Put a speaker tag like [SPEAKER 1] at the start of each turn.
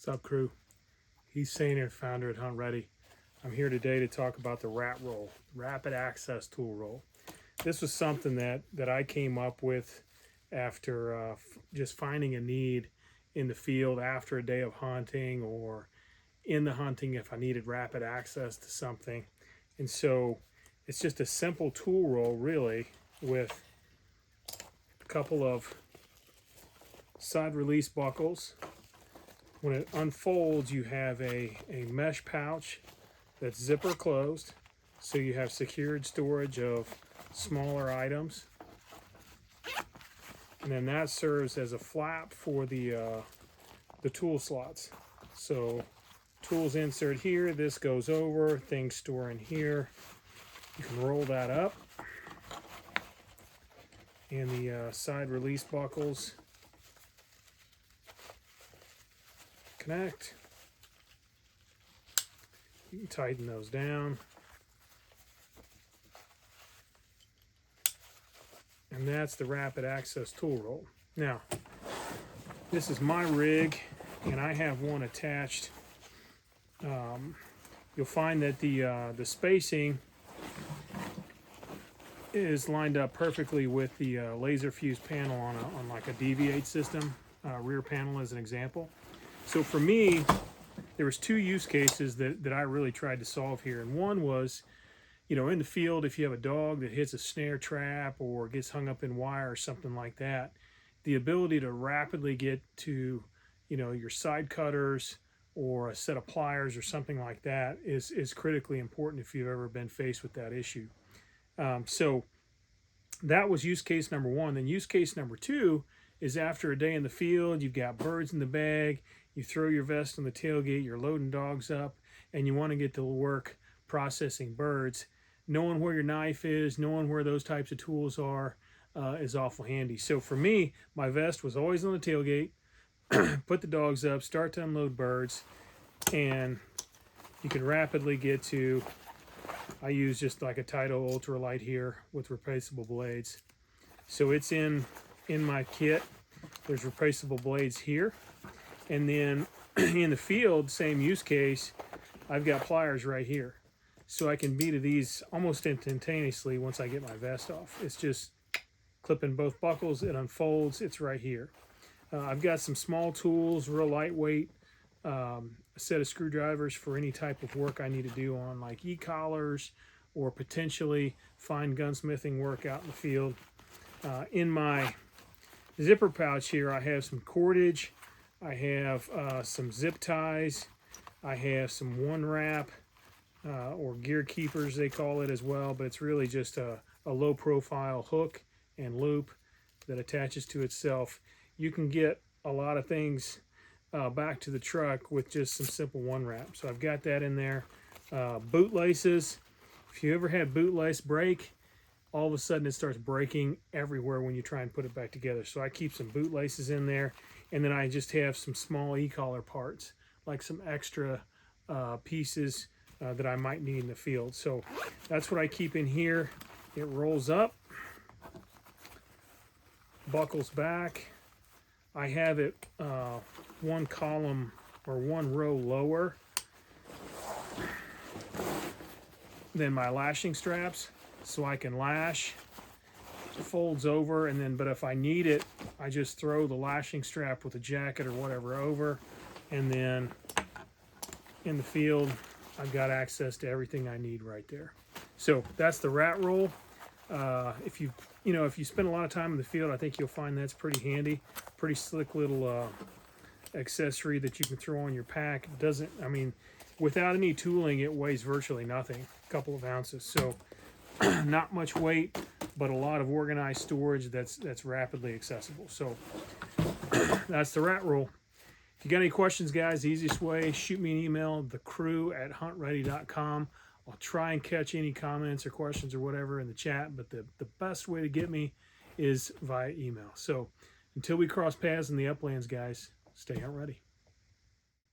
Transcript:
[SPEAKER 1] What's up, crew? He's Sainer, founder at Redi. I'm here today to talk about the R.A.T Roll, Rapid Access Tool Roll. This was something that I came up with after just finding a need in the field after a day of hunting, or in the hunting if I needed rapid access to something. And so it's just a simple tool roll, really, with a couple of side release buckles. When it unfolds, you have a mesh pouch that's zipper closed, so you have secured storage of smaller items. And then that serves as a flap for the tool slots. So tools insert here, this goes over, things store in here. You can roll that up. And the side release buckles connect. You can tighten those down. And that's the rapid access tool roll. Now, this is my rig, and I have one attached. You'll find that the spacing is lined up perfectly with the laser fuse panel on like a deviate system, rear panel as an example. So for me, there was two use cases that I really tried to solve here. And one was, in the field, if you have a dog that hits a snare trap or gets hung up in wire or something like that, the ability to rapidly get to, your side cutters or a set of pliers or something like that is critically important if you've ever been faced with that issue. So that was use case number one. Then use case number two is after a day in the field, you've got birds in the bag, you throw your vest on the tailgate, you're loading dogs up, and you want to get to work processing birds. Knowing where your knife is, knowing where those types of tools are, is awful handy. So for me, my vest was always on the tailgate, put the dogs up, start to unload birds, and you can rapidly get to, I use just like a Taito ultralight here with replaceable blades. So it's in my kit. There's replaceable blades here. And then in the field, same use case, I've got pliers right here. So I can be to these almost instantaneously once I get my vest off. It's just clipping both buckles, it unfolds, it's right here. I've got some small tools, real lightweight, a set of screwdrivers for any type of work I need to do on like e-collars or potentially fine gunsmithing work out in the field. In my zipper pouch here, I have some cordage, I have some zip ties, I have some one wrap, or gear keepers they call it as well, but it's really just a low profile hook and loop that attaches to itself. You can get a lot of things back to the truck with just some simple one wrap. So I've got that in there. Boot laces. If you ever had boot lace break, all of a sudden it starts breaking everywhere when you try and put it back together. So I keep some boot laces in there, and then I just have some small e-collar parts, like some extra pieces that I might need in the field. So that's what I keep in here. It rolls up, buckles back. I have it one column or one row lower than my lashing straps, so I can lash. It folds over, and then, but if I need it, I just throw the lashing strap with a jacket or whatever over, and then in the field, I've got access to everything I need right there. So that's the R.A.T Roll. If you spend a lot of time in the field, I think you'll find that's pretty handy. Pretty slick little accessory that you can throw on your pack. It doesn't, without any tooling, it weighs virtually nothing, a couple of ounces. So not much weight, but a lot of organized storage that's rapidly accessible. So that's the R.A.T Roll. If you got any questions, guys, the easiest way, shoot me an email, thecrew@huntredi.com. I'll try and catch any comments or questions or whatever in the chat, but the best way to get me is via email. So until we cross paths in the uplands, guys, stay hunt ready.